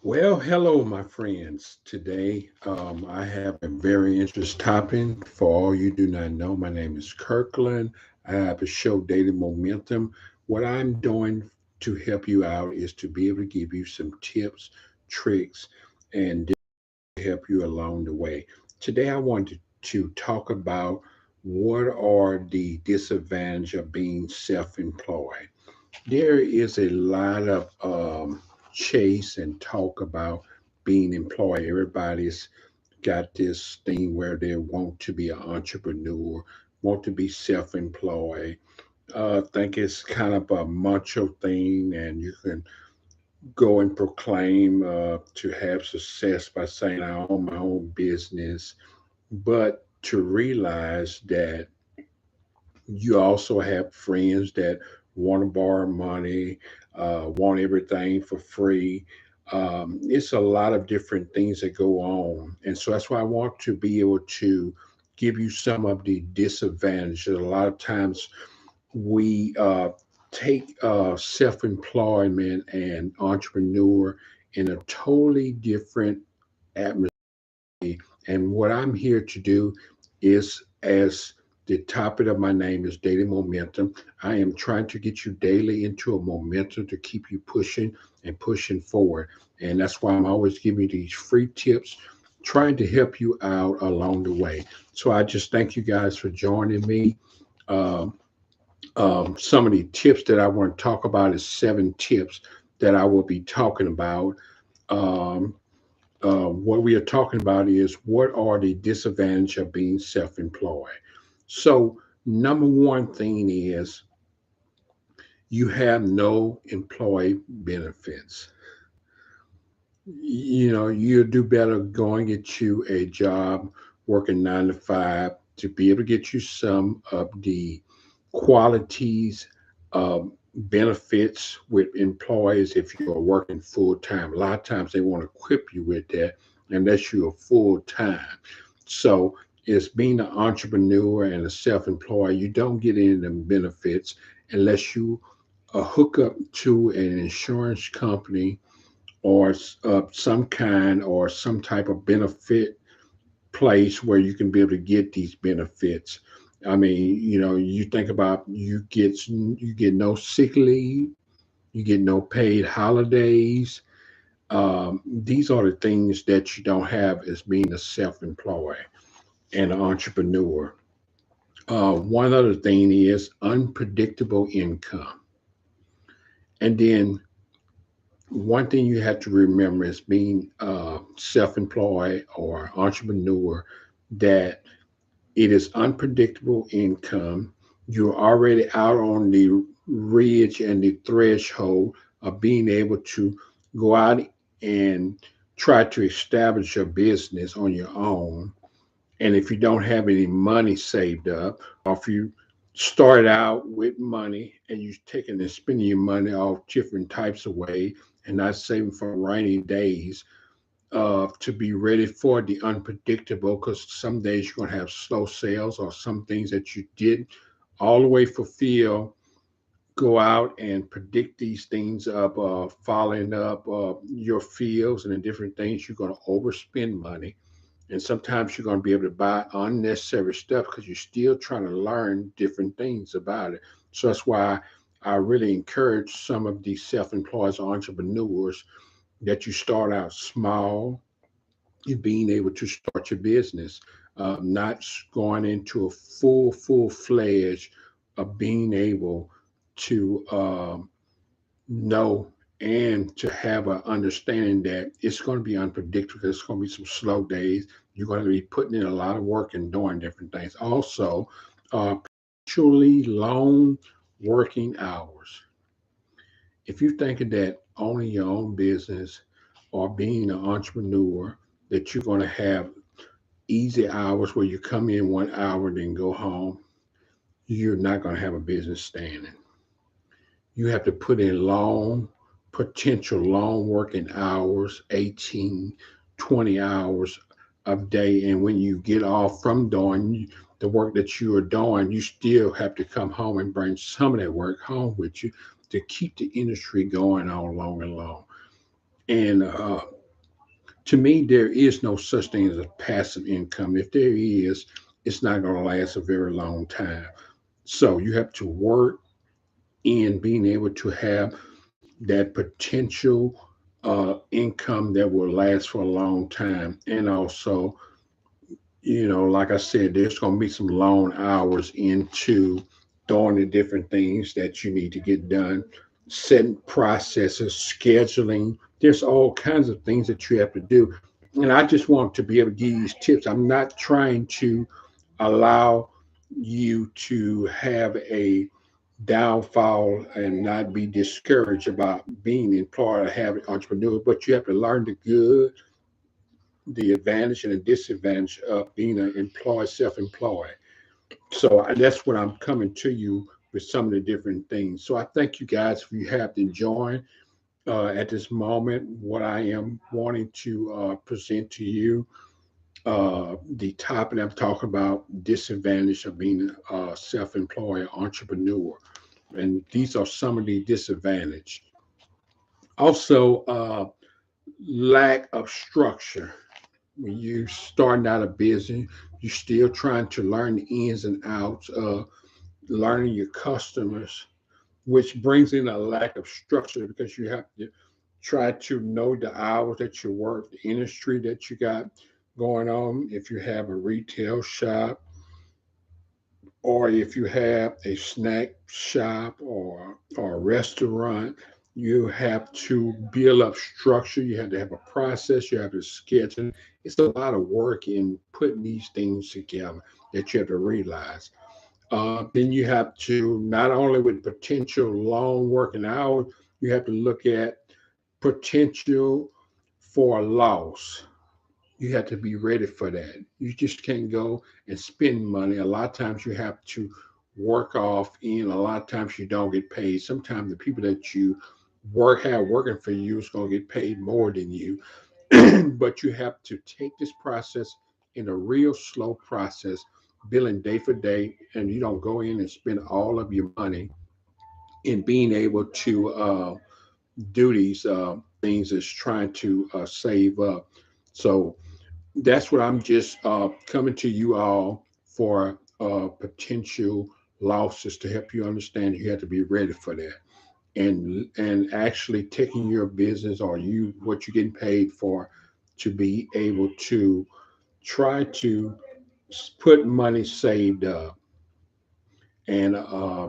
Well, hello, my friends. Today, I have a very interesting topic. For all you do not know, my name is Kirkland. I have a show, Daily Momentum. What I'm doing to help you out is to be able to give you some tips, tricks, and to help you along the way. Today, I wanted to talk about what are the disadvantages of being self-employed. There is a lot of chase and talk about being employed. Everybody's got this thing where they want to be an entrepreneur, want to be self-employed. Think it's kind of a macho thing, and you can go and proclaim to have success by saying, "I own my own business," but to realize that you also have friends that want to borrow money, want everything for free. It's a lot of different things that go on. And so that's why I want to be able to give you some of the disadvantages. A lot of times we take self employment and entrepreneur in a totally different atmosphere. And what I'm here to do is, as the topic of my name is Daily Momentum, I am trying to get you daily into a momentum to keep you pushing and pushing forward. And that's why I'm always giving you these free tips, trying to help you out along the way. So I just thank you guys for joining me. Um, some of the tips that I want to talk about is 7 tips that I will be talking about. Um, what we are talking about is what are the disadvantages of being self-employed. So, number one thing is you have no employee benefits. You do better going get you a job working 9 to 5 to be able to get you some of the qualities, um, benefits with employees if you are working full time. A lot of times they want to equip you with that unless you're full time. So it's being an entrepreneur and a self-employed. You don't get any of them benefits unless you hook up to an insurance company or some kind or some type of benefit place where you can be able to get these benefits. I mean, you think about you get no sick leave, you get no paid holidays. These are the things that you don't have as being a self-employed and an entrepreneur. One other thing is unpredictable income, and then one thing you have to remember is being self-employed or entrepreneur that it is unpredictable income. You're already out on the ridge and the threshold of being able to go out and try to establish your business on your own. And if you don't have any money saved up, or if you start out with money and you're taking and spending your money off different types of ways and not saving for rainy days, to be ready for the unpredictable, because some days you're going to have slow sales or some things that you did all the way fulfill. Go out and predict these things of following up your fields and the different things. You're going to overspend money, and sometimes you're going to be able to buy unnecessary stuff because you're still trying to learn different things about it. So that's why I really encourage some of these self-employed entrepreneurs that you start out small, you being able to start your business, not going into a full fledged of being able to know and to have an understanding that it's going to be unpredictable. There's going to be some slow days. You're going to be putting in a lot of work and doing different things. Also, truly long working hours. If you're thinking that owning your own business or being an entrepreneur, that you're going to have easy hours where you come in 1 hour, then go home, you're not going to have a business standing. You have to put in potential long working hours, 18, 20 hours a day. And when you get off from doing the work that you are doing, you still have to come home and bring some of that work home with you to keep the industry going on long and long. And to me, there is no such thing as a passive income. If there is, it's not going to last a very long time. So you have to work in being able to have that potential income that will last for a long time. And also, like I said, there's going to be some long hours into doing the different things that you need to get done, setting processes, scheduling. There's all kinds of things that you have to do. And I just want to be able to give you these tips. I'm not trying to allow you to have a downfall and not be discouraged about being employed or having entrepreneur, but you have to learn the good, the advantage and the disadvantage of being an employed, self-employed. So that's what I'm coming to you with some of the different things. So I thank you guys if you have to join at this moment. What I am wanting to present to you, the topic I'm talking about, disadvantage of being a self-employed entrepreneur, and these are some of the disadvantage. Also, lack of structure. When you starting out a business, you're still trying to learn the ins and outs of learning your customers, which brings in a lack of structure because you have to try to know the hours that you work, the industry that you got going on. If you have a retail shop, or if you have a snack shop or a restaurant, you have to build up structure. You have to have a process. You have to schedule. It's a lot of work in putting these things together that you have to realize. Then you have to not only with potential long working hours, you have to look at potential for loss. You have to be ready for that. You just can't go and spend money. A lot of times you have to work off in. A lot of times you don't get paid. Sometimes the people that you have working for you is going to get paid more than you. But you have to take this process in a real slow process, billing day for day, and you don't go in and spend all of your money in being able to do these things as trying to save up. So that's what I'm just coming to you all for potential losses to help you understand you have to be ready for that. And actually taking your business or you what you're getting paid for to be able to try to put money saved up and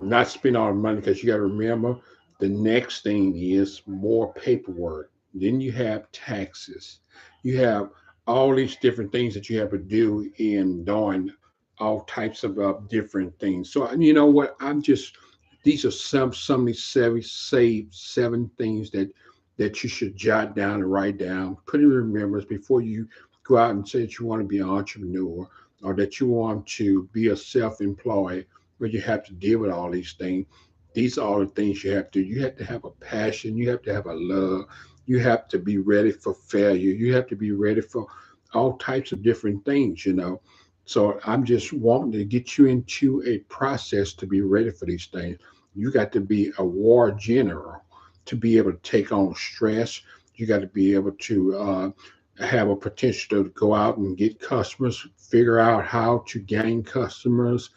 not spend all the money because you got to remember the next thing is more paperwork. Then you have taxes. You have all these different things that you have to do in doing all types of different things. So you know what? I'm just these are some of these seven things that you should jot down and write down. Put in remembrance before you go out and say that you want to be an entrepreneur or that you want to be a self-employed where you have to deal with all these things. These are all the things you have to. You have to have a passion. You have to have a love. You have to be ready for failure. You have to be ready for all types of different things. So I'm just wanting to get you into a process to be ready for these things. You got to be a war general to be able to take on stress. You got to be able to have a potential to go out and get customers, figure out how to gain customers,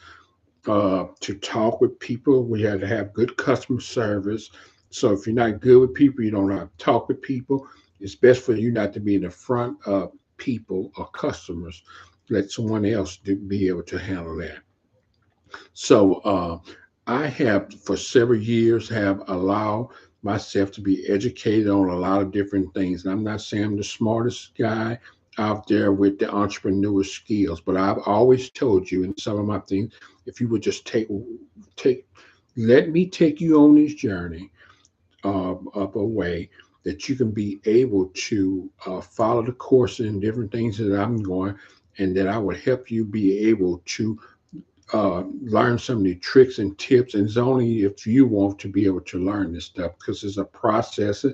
to talk with people. We had to have good customer service. So if you're not good with people, you don't know how to talk with people. It's best for you not to be in the front of people or customers. Let someone else be able to handle that. So I have for several years have allowed myself to be educated on a lot of different things. And I'm not saying I'm the smartest guy out there with the entrepreneur skills, but I've always told you in some of my things, if you would just take let me take you on this journey up a way that you can be able to follow the course and different things that I'm going, and that I would help you be able to learn some of the tricks and tips. And it's only if you want to be able to learn this stuff because it's a process.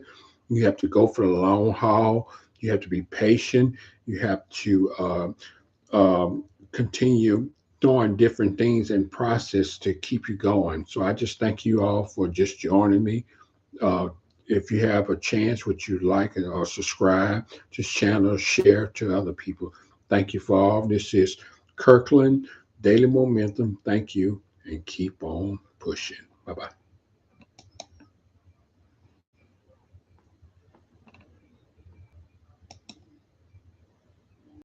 You have to go for the long haul. You have to be patient. You have to continue doing different things and process to keep you going. So I just thank you all for just joining me. Uh, if you have a chance, would you like or subscribe to this channel, share to other people? Thank you for all. This is Kirkland Daily Momentum. Thank you, and keep on pushing. Bye bye.